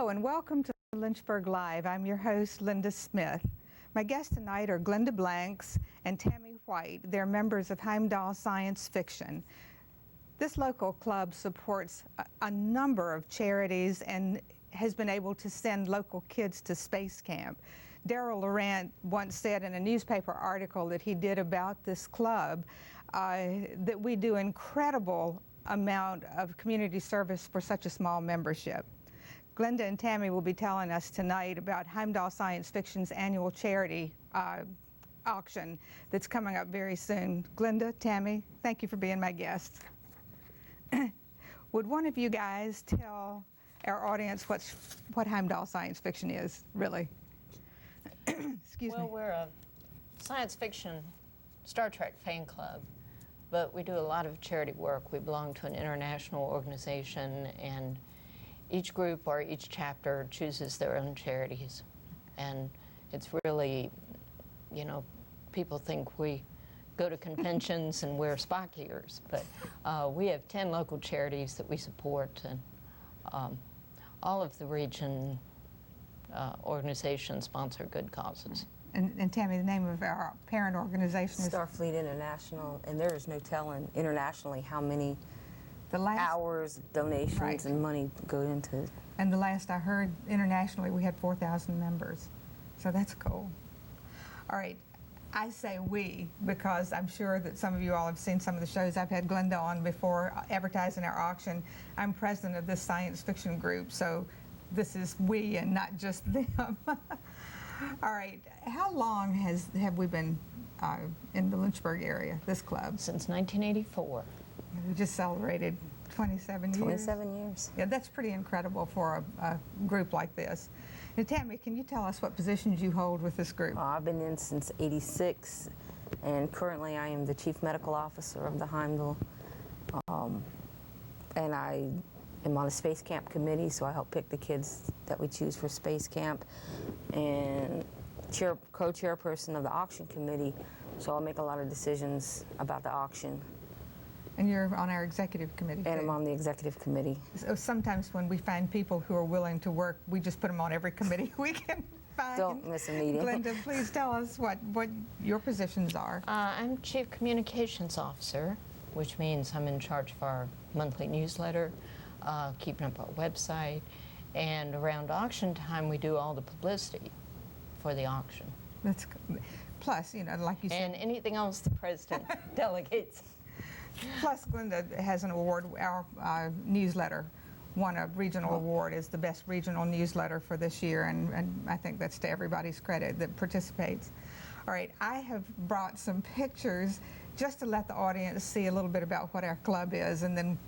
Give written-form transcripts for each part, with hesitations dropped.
Hello and welcome to Lynchburg Live. I'm your host, Linda Smith. My guests tonight are Glenda Blanks and Tammy White. They're members of Heimdal Science Fiction. This local club supports a number of charities and has been able to send local kids to space camp. Darrell Laurent once said in a newspaper article that he did about this club that we do incredible amount of community service for such a small membership. Glenda and Tammy will be telling us tonight about Heimdal Science Fiction's annual charity auction that's coming up very soon. Glenda, Tammy, thank you for being my guests. Would one of you guys tell our audience what Heimdal Science Fiction is, really? Excuse me. Well, we're a science fiction Star Trek fan club, but we do a lot of charity work. We belong to an international organization, and each group or each chapter chooses their own charities. And it's really, you know, people think we go to conventions and wear Spock ears, but we have 10 local charities that we support, and all of the region organizations sponsor good causes. And Tammy, the name of our parent organization is Starfleet International, and there is no telling internationally how many hours, donations, and money go into it. And the last I heard, internationally, we had 4,000 members. So that's cool. All right. I say we because I'm sure that some of you all have seen some of the shows. I've had Glenda on before advertising our auction. I'm president of this science fiction group, so this is we and not just them. All right. How long have we been in the Lynchburg area, this club? Since 1984. We just celebrated 27 years. 27 years. Yeah, that's pretty incredible for a group like this. Now, Tammy, can you tell us what positions you hold with this group? I've been in since '86, and currently I am the Chief Medical Officer of the Heimdal. And I am on the Space Camp Committee, so I help pick the kids that we choose for Space Camp, and co-chairperson of the Auction Committee, so I'll make a lot of decisions about the auction. And you're on our executive committee, And too. I'm on the executive committee. So sometimes when we find people who are willing to work, we just put them on every committee we can find. Don't miss a meeting. Glenda, please tell us what your positions are. I'm Chief Communications Officer, which means I'm in charge of our monthly newsletter, keeping up our website, and around auction time we do all the publicity for the auction. That's plus, you know, like you said. And anything else the president delegates. Plus, Glenda has an award. Our newsletter won a regional award as the best regional newsletter for this year, and I think that's to everybody's credit that participates. All right, I have brought some pictures just to let the audience see a little bit about what our club is, and then,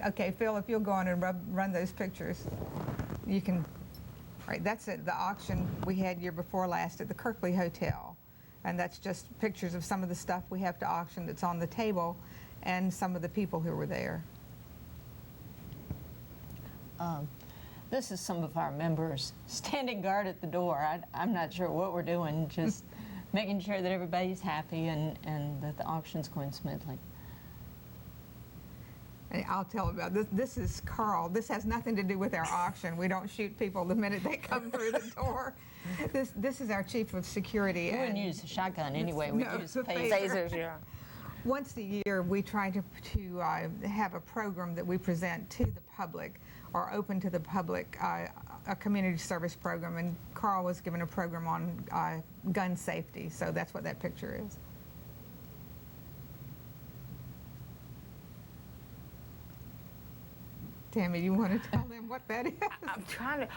okay, Phil, if you'll go on and run those pictures, you can. All right, that's it. The auction we had year before last at the Kirkley Hotel, and that's just pictures of some of the stuff we have to auction that's on the table, and some of the people who were there. This is some of our members standing guard at the door. I'm not sure what we're doing, just making sure that everybody's happy and that the auction's going smoothly. And I'll tell about this. This is Carl. This has nothing to do with our auction. We don't shoot people the minute they come through the door. This is our chief of security. We wouldn't use a shotgun anyway. We'd use a phaser. Phasers, yeah. Once a year, we try to have a program that we present to the public or open to the public, a community service program. And Carl was given a program on gun safety, so that's what that picture is. Tammy, you want to tell them what that is? I'm trying to,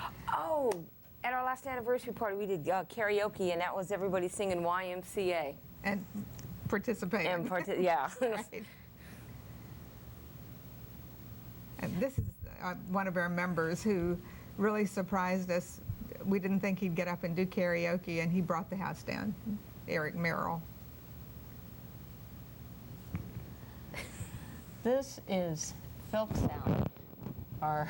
at our last anniversary party, we did karaoke, and that was everybody singing YMCA. And participating. And yeah. Right. And this is one of our members who really surprised us. We didn't think he'd get up and do karaoke, and he brought the house down, Eric Merrill. This is Phelps Alley, our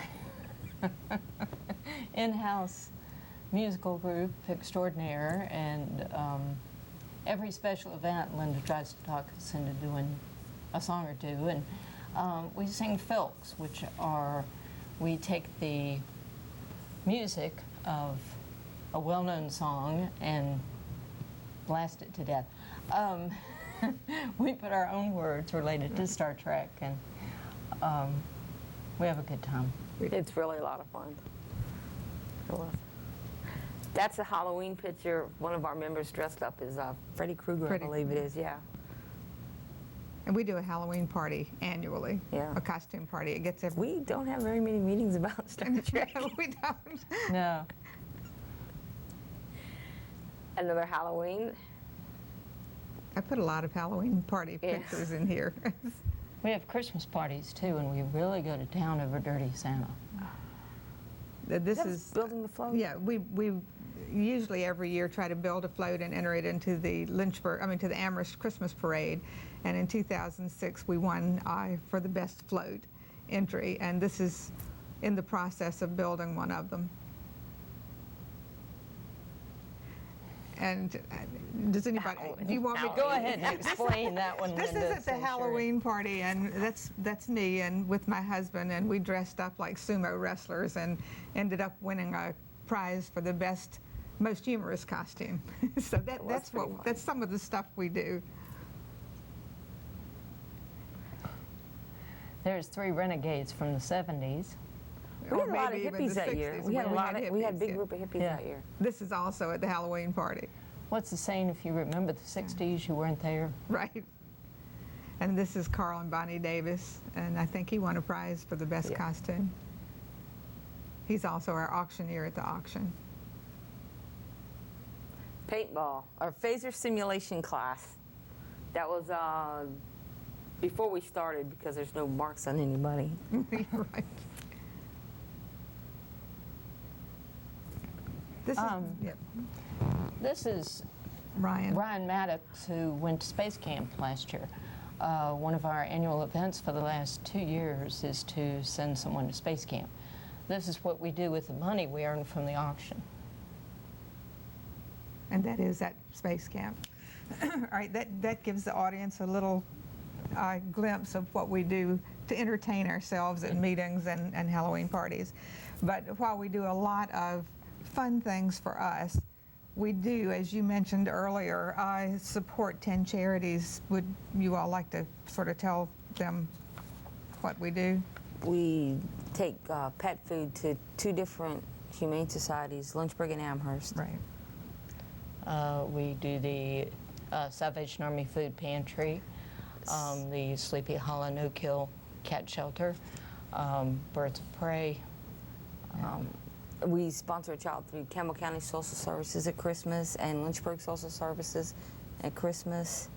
in-house musical group extraordinaire, and every special event Linda tries to talk us into doing a song or two, and we sing filks, which are, we take the music of a well-known song and blast it to death. We put our own words related to Star Trek, and we have a good time. It's really a lot of fun. That's a Halloween picture. One of our members dressed up as Freddy Krueger, I believe it is, yeah. And we do a Halloween party annually, Yeah. a costume party. It gets every... We don't have very many meetings about Star Trek. We don't. No. Another Halloween. I put a lot of Halloween party Yeah. pictures in here. We have Christmas parties too, and we really go to town over Dirty Santa. This is building the float. Yeah, we usually every year try to build a float and enter it into the to the Amherst Christmas Parade. And in 2006, we won for the best float entry. And this is in the process of building one of them. And does anybody, do you want me to Go ahead and explain that one, This Linda, is at the since Halloween party, and that's me and with my husband, and we dressed up like sumo wrestlers and ended up winning a prize for the best, most humorous costume. So that's some of the stuff we do. There's 3 renegades from the 70s. We Or had a lot of maybe even hippies the that year. 60s. We had a hippies, big yeah. group of hippies Yeah. that year. This is also at the Halloween party, What's the saying, if you remember the 60s, you weren't there? right? And this is Carl and Bonnie Davis, and I think he won a prize for the best costume. He's also our auctioneer at the auction. Paintball, our phaser simulation class. That was before we started because there's no marks on anybody. Right. This is This is Ryan. Ryan Maddox, who went to space camp last year. One of our annual events for the last 2 years is to send someone to space camp. This is what we do with the money we earn from the auction. And that is at space camp. All right, that gives the audience a little glimpse of what we do to entertain ourselves at meetings and Halloween parties. But while we do a lot of fun things for us, we do, as you mentioned earlier, support 10 charities. Would you all like to sort of tell them what we do? We take pet food to 2 different humane societies, Lynchburg and Amherst. Right. We do the Salvation Army Food Pantry, the Sleepy Hollow No-Kill Cat Shelter, Birds of Prey. We sponsor a child through Campbell County Social Services at Christmas and Lynchburg Social Services at Christmas.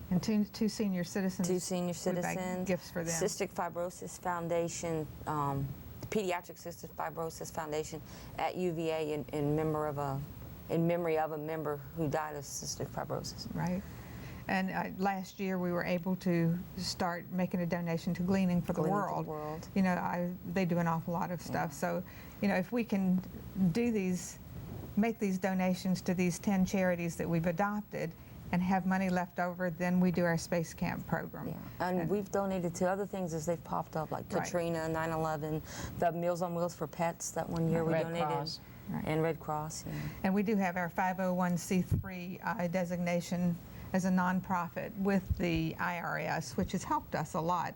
And two senior citizens. 2 senior we bag citizens. gifts for them. Cystic Fibrosis Foundation, the Pediatric Cystic Fibrosis Foundation at UVA in memory of a member who died of cystic fibrosis. Right. And last year we were able to start making a donation to Gleaning for the Gleaning for World. the World. You know, they do an awful lot of stuff. Yeah. So, you know, if we can make these donations to these 10 charities that we've adopted and have money left over, then we do our space camp program. Yeah. And we've donated to other things as they've popped up, like Right. Katrina, 9/11, the Meals on Wheels for Pets that one year we Red donated. Cross. Right. And Red Cross. Yeah. And we do have our 501c3 designation as a nonprofit with the IRS, which has helped us a lot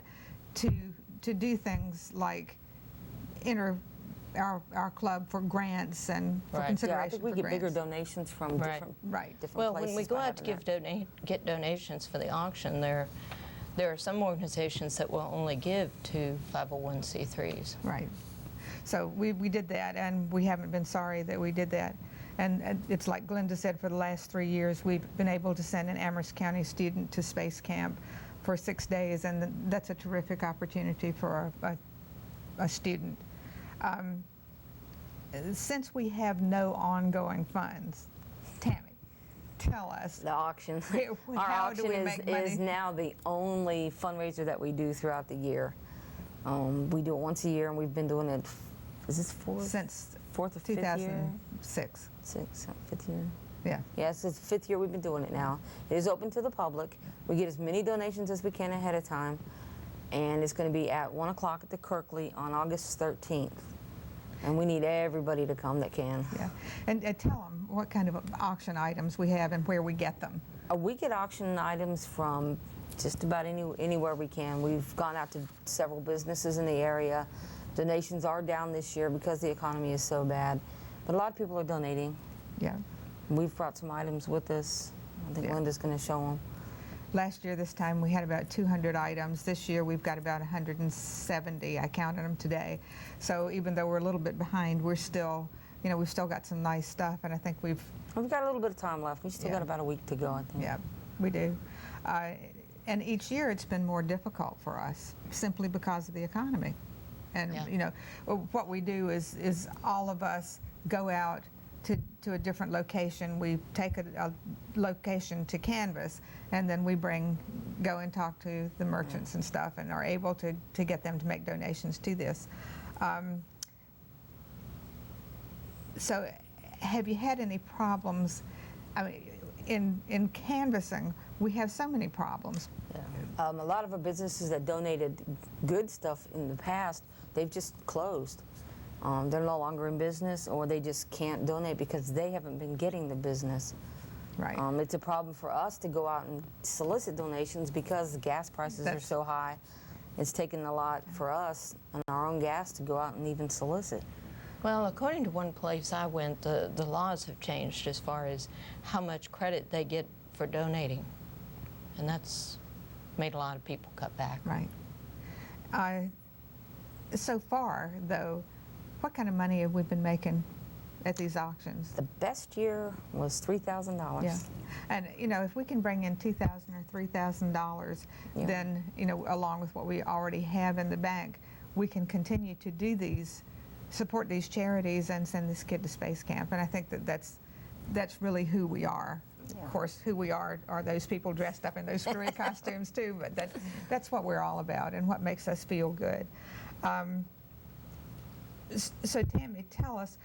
to do things like enter our club for grants and for Right. consideration Yeah, I think we for get grants. bigger donations from Right. different Well, places. when we go by out to having get donations for the auction, there are some organizations that will only give to 501c3s. Right. So we did that, and we haven't been sorry that we did that. And it's like Glenda said, for the last 3 years, we've been able to send an Amherst County student to space camp for 6 days, and that's a terrific opportunity for a student. Since we have no ongoing funds, Tammy, tell us. The auction. Our How do auction we is, make money? is now the only fundraiser that we do throughout the year. We do it once a year, and we've been doing it. Is this Since 4th or 5th year? 2006. 5th year. Yeah. Yes, it's the 5th year we've been doing it now. It is open to the public. We get as many donations as we can ahead of time, and it's going to be at 1 o'clock at the Kirkley on August 13th. And we need everybody to come that can. Yeah. And tell them what kind of auction items we have and where we get them. We get auction items from just about anywhere we can. We've gone out to several businesses in the area. Donations are down this year because the economy is so bad. But a lot of people are donating. Yeah. We've brought some items with us. I think Linda's going to show them. Last year this time we had about 200 items. This year we've got about 170. I counted them today. So even though we're a little bit behind, we're still, we've still got some nice stuff, and I think we've got a little bit of time left. We still got about a week to go, I think. Yeah, we do. And each year it's been more difficult for us simply because of the economy. And what we do is all of us go out to a different location. We take a location to canvas, and then we go and talk to the merchants and stuff, and are able to get them to make donations to this. So have you had any problems? I mean, in canvassing, we have so many problems. Yeah. A lot of our businesses that donated good stuff in the past, they've just closed. They're no longer in business, or they just can't donate because they haven't been getting the business. Right. It's a problem for us to go out and solicit donations because the gas prices are so high. It's taken a lot for us and our own gas to go out and even solicit. Well, according to one place I went, the laws have changed as far as how much credit they get for donating. And that's made a lot of people cut back. Right. So far, though, what kind of money have we been making at these auctions? The best year was $3,000. Yeah. And, if we can bring in $2,000 or $3,000, then, along with what we already have in the bank, we can continue to do support these charities and send this kid to space camp. And I think that's really who we are. Yeah. Of course, who we are those people dressed up in those screwy costumes too, but that's what we're all about and what makes us feel good. So Tammy, tell us,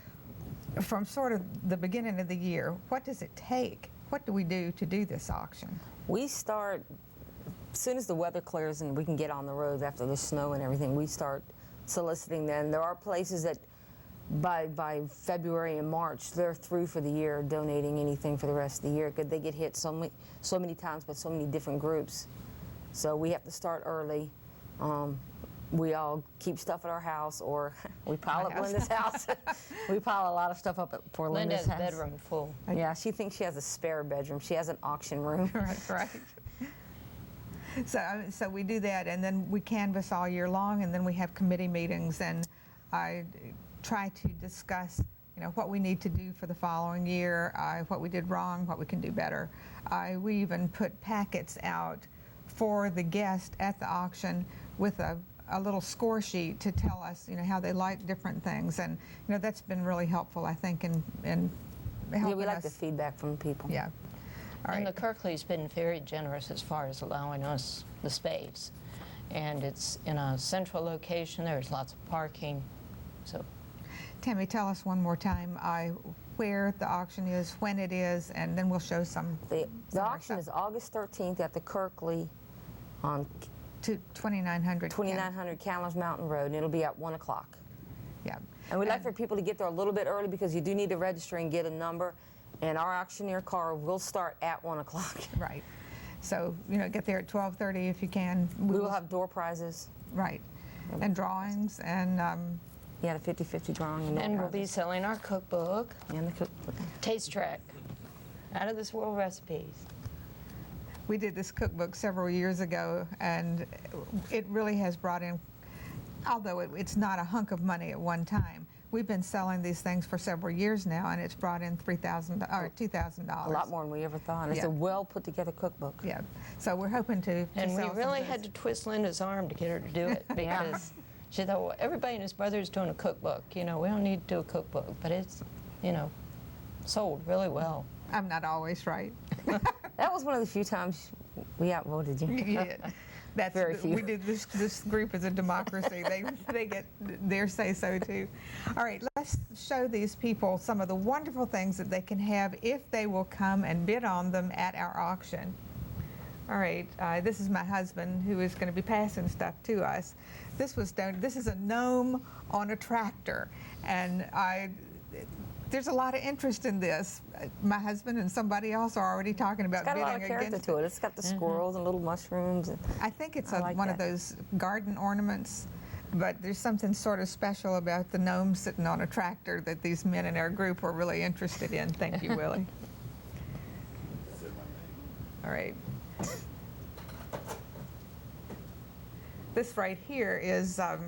from sort of the beginning of the year, what does it take? What do we do to do this auction? We start, as soon as the weather clears and we can get on the roads after the snow and everything, we start soliciting them. There are places that by February and March, they're through for the year, donating anything for the rest of the year, because they get hit so many times by so many different groups. So we have to start early. We all keep stuff at our house, or we pile up Linda's house. We pile a lot of stuff up for Linda's house. Linda's bedroom full. Yeah, she thinks she has a spare bedroom. She has an auction room. Right. So we do that, and then we canvass all year long, and then we have committee meetings, and I try to discuss, what we need to do for the following year, what we did wrong, what we can do better. We even put packets out for the guest at the auction with a little score sheet to tell us, how they like different things, and that's been really helpful, I think, in helping Yeah, we like us. the feedback from people. Yeah. All right. And the Kirkley's been very generous as far as allowing us the space. And it's in a central location. There's lots of parking. So, Tammy, tell us one more time where the auction is, when it is, and then we'll show some. The auction is August 13th at the Kirkley on 2900 Callers Mountain Road, and it'll be at 1 o'clock. Yeah. And we'd like for people to get there a little bit early because you do need to register and get a number, and our auctioneer car will start at 1 o'clock. Right. So, get there at 12:30 if you can. We will have door prizes. Right. And drawings, and Yeah, the 50-50 drawing. and we'll be selling our cookbook, And the cookbook. Taste Track, Out of This World Recipes. we did this cookbook several years ago, and it really has brought in, although it's not a hunk of money at one time, we've been selling these things for several years now, and it's brought in $3,000 or $2,000. A lot more than we ever thought. It's Yeah. a well put together cookbook. Yeah. So we're hoping to And we sell some really of had those. to twist Linda's arm to get her to do it because she thought, well, everybody and his brother's doing a cookbook. We don't need to do a cookbook, but it's, sold really well. I'm not always right. That was one of the few times we outvoted you. Yeah. That's Very few. We do this group is a democracy. They get their say-so too. All right, let's show these people some of the wonderful things that they can have if they will come and bid on them at our auction. All right, this is my husband who is going to be passing stuff to us. This is a gnome on a tractor, and there's a lot of interest in this. My husband and somebody else are already talking about It's got a lot of bidding character against to it. It's got the squirrels and little mushrooms. And I think it's I like one of that. those garden ornaments, but there's something sort of special about the gnome sitting on a tractor that these men in our group were really interested in. Thank you, Willie. All right. This right here is, I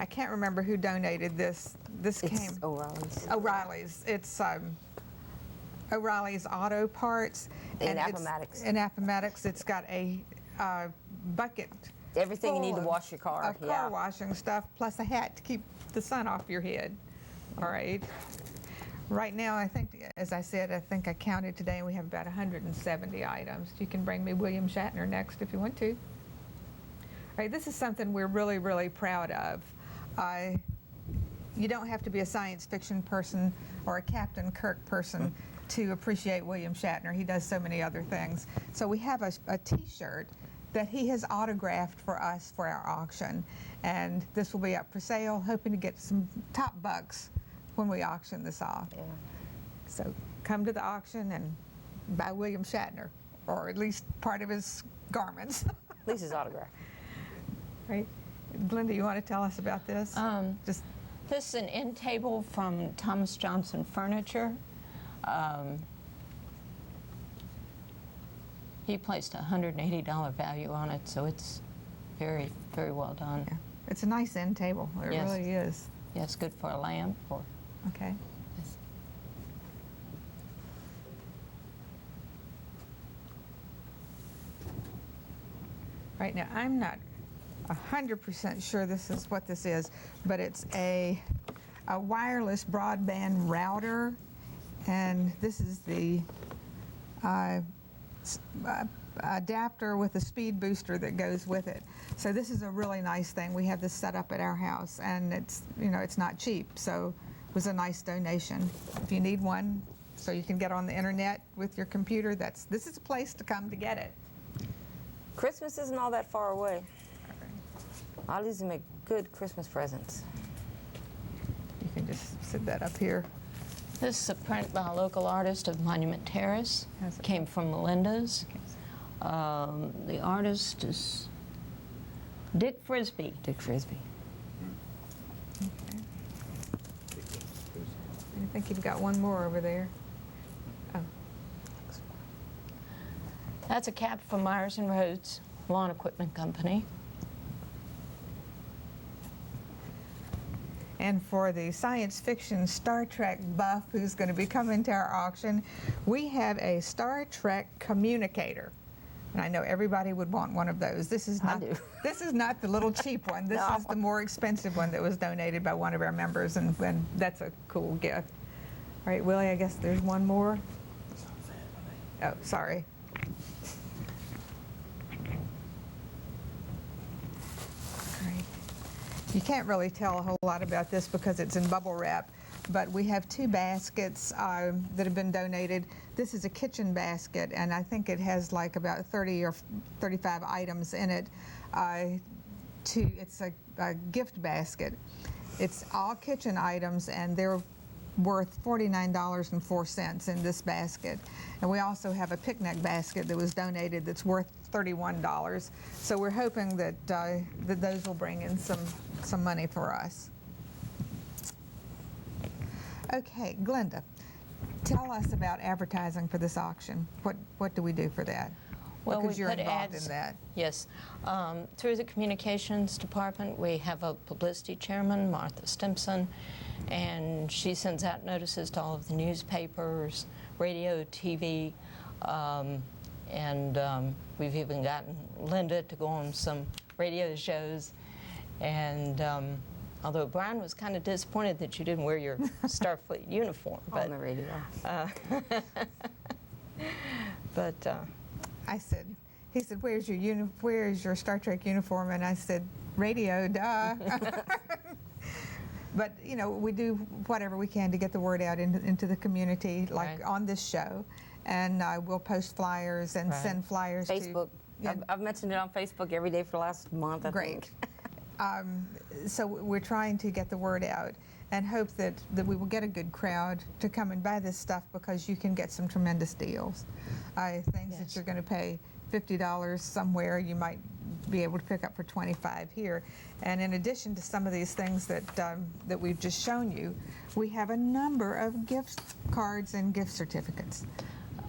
can't remember who donated this. This it's came. O'Reilly's. O'Reilly's. It's O'Reilly's Auto Parts. In it's- Appomattox. In Appomattox, it's got a bucket. Everything you need to full wash your car. Of car washing stuff, plus a hat to keep the sun off your head. All right. Right now, I think, as I said, I think I counted today, and we have about 170 items. You can bring me William Shatner next if you want to. All right, this is something we're really, really proud of. You don't have to be a science fiction person or a Captain Kirk person to appreciate William Shatner. He does so many other things. So we have a T-shirt that he has autographed for us for our auction, and this will be up for sale, hoping to get some top bucks when we auction this off. Yeah. So come to the auction and buy William Shatner, or at least part of his garments. At least his autograph. Right? Glenda, you want to tell us about this? Just This is an end table from Thomas Johnson Furniture. He placed a $180 value on it, so it's very, very well done. yeah, it's a nice end table. It Yes. really is. Yeah, it's good for a lamp or Okay. Right now, I'm not 100% sure this is what this is, but it's a wireless broadband router, and this is the adapter with a speed booster that goes with it. So this is a really nice thing. We have this set up at our house, and it's, you know, it's not cheap, so it was a nice donation. If you need one so you can get on the internet with your computer, this is a place to come to get it. Christmas isn't all that far away. I'll use to make good Christmas presents. You can just sit that up here. This is a print by a local artist of Monument Terrace. How's it? Came from Melinda's. The artist is Dick Frisbee. Dick Frisbee. Okay. I think you've got one more over there. Oh, That's a cap from Myers and Rhodes Lawn Equipment Company. and for the science fiction Star Trek buff who's going to be coming to our auction, we have a Star Trek communicator. And I know everybody would want one of those. This is not, this is not the little cheap one. This is the more expensive one that was donated by one of our members, and that's a cool gift. All right, Willie, I guess there's one more. Oh, sorry. You can't really tell a whole lot about this because it's in bubble wrap, but we have two baskets that have been donated. This is a kitchen basket, and I think it has like about 30 or 35 items in it. It's a gift basket. It's all kitchen items, and they're worth $49.04 in this basket. And we also have a picnic basket that was donated that's worth $31. So we're hoping that that those will bring in some money for us. Okay, Glenda, tell us about advertising for this auction. What do we do for that? Well, because we you're put involved ads, in that. Yes. Through the communications department, we have a publicity chairman, Martha Stimson, and she sends out notices to all of the newspapers, radio, TV, and we've even gotten Linda to go on some radio shows. And although Brian was kind of disappointed that you didn't wear your Starfleet uniform. But, on the radio. He said, where's your Star Trek uniform? And I said, radio, duh. But, you know, we do whatever we can to get the word out into the community, like Right. on this show. And we'll post flyers and Right. send flyers Facebook. I've mentioned it on Facebook every day for the last month, I Great. think. So we're trying to get the word out and hope that we will get a good crowd to come and buy this stuff, because you can get some tremendous deals. Things Yes. that you're going to pay $50 somewhere, you might be able to pick up for $25 here. And in addition to some of these things that we've just shown you, we have a number of gift cards and gift certificates.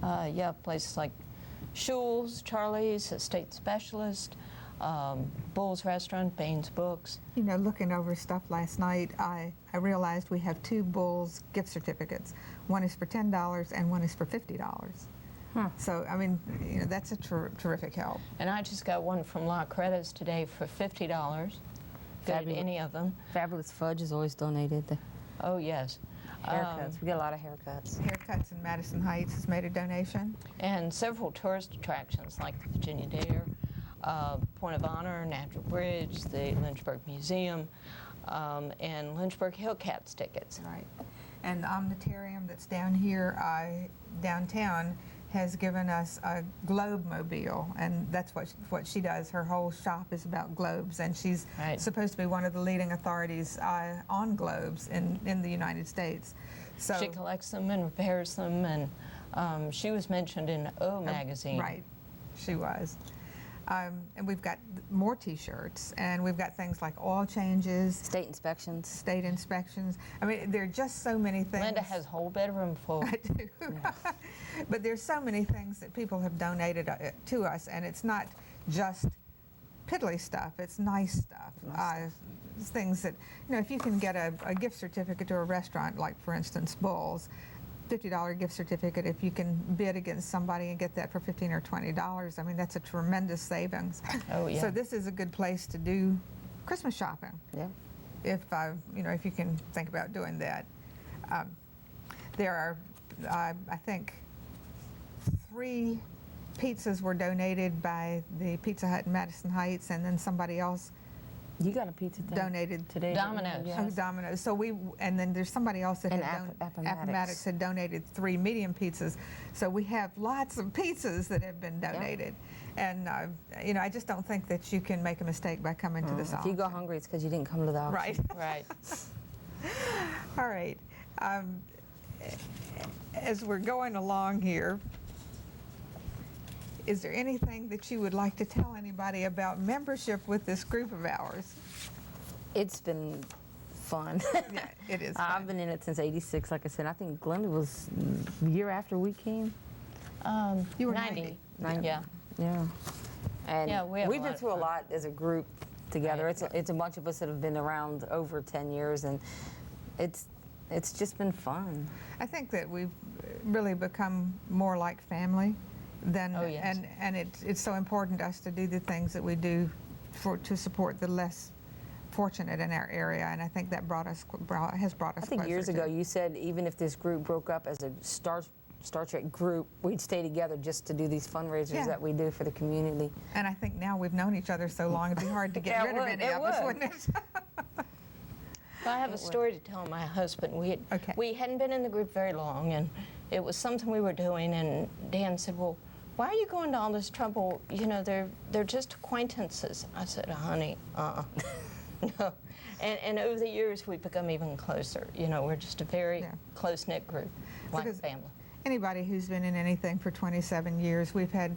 Yeah, places like Schul's, Charlie's, Estate Specialist, Bull's Restaurant, Baines Books. You know, looking over stuff last night, I realized we have 2 Bulls gift certificates. One is for $10 and one is for $50. Huh. So, I mean, you know, that's a terrific help. And I just got one from La Credas today for $50. Good at Fabulous. any of them. Fabulous Fudge is always donated. The Oh, yes. haircuts, we get a lot of haircuts. Haircuts in Madison Heights has made a donation. And several tourist attractions like the Virginia Dare, Point of Honor, Natural Bridge, the Lynchburg Museum, and Lynchburg Hillcats tickets. Right. And the Omnitarium that's down here, downtown, has given us a globe mobile, and that's what she does. Her whole shop is about globes, and she's Right. supposed to be one of the leading authorities on globes in the United States. So She collects them and repairs them, and she was mentioned in O magazine. Right, she was. And we've got more T-shirts, and we've got things like oil changes, State inspections. state inspections. I mean, there are just so many things. Linda has a whole bedroom full. I do. But there's so many things that people have donated to us, and it's not just piddly stuff, it's nice stuff. It's things that, you know, if you can get a gift certificate to a restaurant, like for instance Bull's, $50 gift certificate, if you can bid against somebody and get that for $15 or $20, I mean, that's a tremendous savings. Oh, yeah. So this is a good place to do Christmas shopping, Yeah. if you know, if you can think about doing that. There are, I think, 3 pizzas were donated by the Pizza Hut in Madison Heights, and then somebody else You got a pizza thing donated today. Domino's. Oh, Domino's. So and then there's somebody else that And had Appomattox had donated 3 medium pizzas. So we have lots of pizzas that have been donated. And you know, I just don't think that you can make a mistake by coming to this If auction. you go hungry, it's because you didn't come to the auction. Right. Right. All right. As we're going along here, is there anything that you would like to tell anybody about membership with this group of ours? It's been fun. Yeah, it is I've fun. been in it since '86, like I said. I think Glenda was the year after we came. You were 90. 90. Yeah. Yeah. And Yeah, we have a we've lot been of through a fun. lot as a group together. Right. It's a bunch of us that have been around over 10 years, and it's just been fun. I think that we've really become more like family than, Oh, yes. and it's so important to us to do the things that we do to support the less fortunate in our area, and I think that has brought us I think closer years to- ago you said even if this group broke up as a Star Trek group, we'd stay together just to do these fundraisers Yeah. that we do for the community. And I think now we've known each other so long, it'd be hard to get Yeah, it rid of would, any it of us, would. wouldn't it? Well, I have a story to tell my husband. Okay. We hadn't been in the group very long, and it was something we were doing, and Dan said, well, why are you going to all this trouble? You know, they're just acquaintances. I said, honey, no. And over the years, we've become even closer. You know, we're just a very Yeah. close-knit group, like Because family. Anybody who's been in anything for 27 years, we've had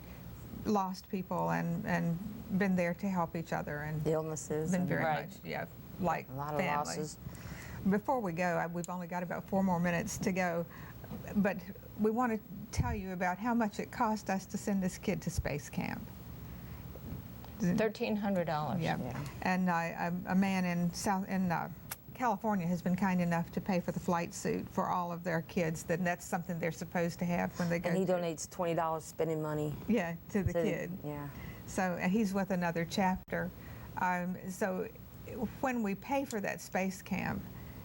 lost people and been there to help each other, and Illnesses. been and very Right. much, yeah, like a lot of family. losses. Before we go, we've only got about 4 more minutes to go, but we want to tell you about how much it cost us to send this kid to space camp. $1,300. Yeah. Yeah. And a man in California has been kind enough to pay for the flight suit for all of their kids. That's something they're supposed to have when they go. And he donates $20 spending money Yeah, to the to kid. Yeah. So he's with another chapter. So when we pay for that space camp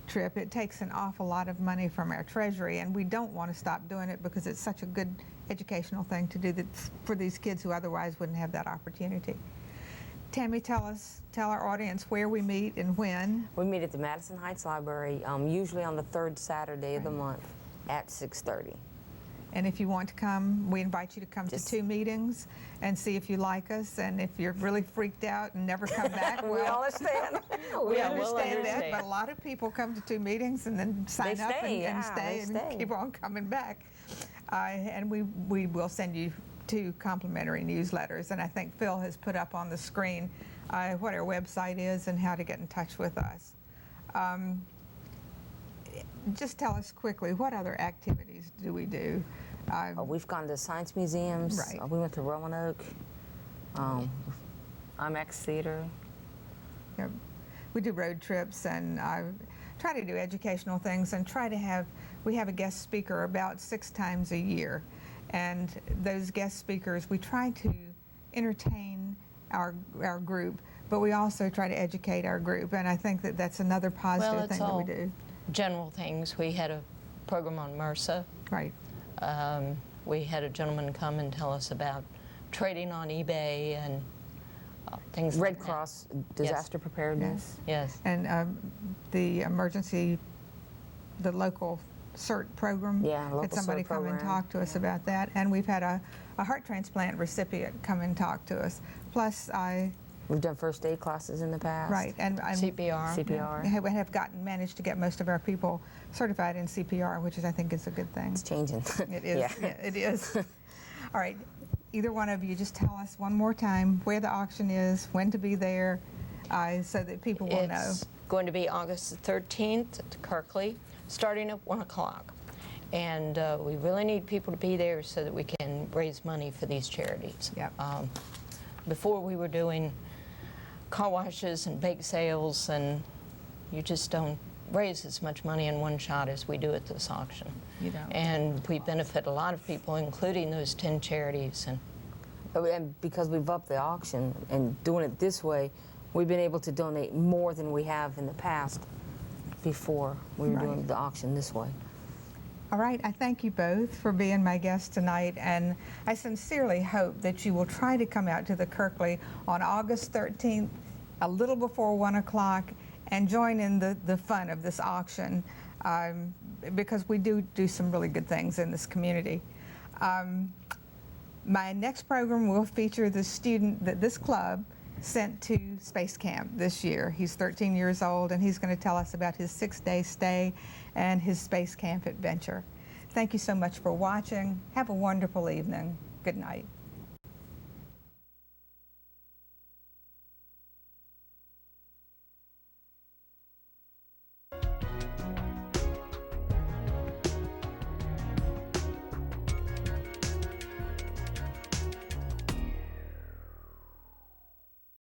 trip, it takes an awful lot of money from our treasury, and we don't want to stop doing it because it's such a good educational thing to do for these kids who otherwise wouldn't have that opportunity. Tammy, tell our audience where we meet and when. We meet at the Madison Heights Library, usually on the 3rd Saturday of the month at 6:30. And if you want to come, we invite you to come to 2 meetings and see if you like us. And if you're really freaked out and never come back, We well, understand. we Yeah, we'll understand that. understand. But a lot of people come to 2 meetings and then sign up stay, and yeah, stay they and stay. keep on coming back. And we will send you 2 complimentary newsletters. And I think Phil has put up on the screen what our website is and how to get in touch with us. Just tell us quickly, what other activities do we do? We've gone to science museums. Right. We went to Roanoke. IMAX Theater. You know, we do road trips and try to do educational things and we have a guest speaker about 6 times a year. And those guest speakers, we try to entertain our group, but we also try to educate our group. And I think that that's another positive thing that we do. General things. We had a program on MRSA. Right. We had a gentleman come and tell us about trading on eBay and things Red like that. Cross disaster preparedness. Yes. And the local CERT program. Yeah, local had somebody CERT come and program. talk to us about that. And we've had a heart transplant recipient come and talk to us. Plus, We've done first aid classes in the past. right, and CPR. CPR. we have managed to get most of our people certified in CPR, which I think is a good thing. It's changing. It is. Yeah. Yeah, it is. All right. Either one of you, just tell us one more time where the auction is, when to be there, so that people will know. It's going to be August the 13th at Kirkley, starting at 1 o'clock. And we really need people to be there so that we can raise money for these charities. Yep. Before we were doing car washes and bake sales, and you just don't raise as much money in one shot as we do at this auction. You don't. And we benefit a lot of people, including those 10 charities. And because we've upped the auction and doing it this way, we've been able to donate more than we have in the past before we were doing the auction this way. All right, I thank you both for being my guests tonight, and I sincerely hope that you will try to come out to the Kirkley on August 13th, a little before 1 o'clock, and join in the fun of this auction, because we do some really good things in this community. My next program will feature the student that this club sent to Space Camp this year. He's 13 years old, and he's going to tell us about his 6-day stay and his Space Camp adventure. Thank you so much for watching. Have a wonderful evening. Good night.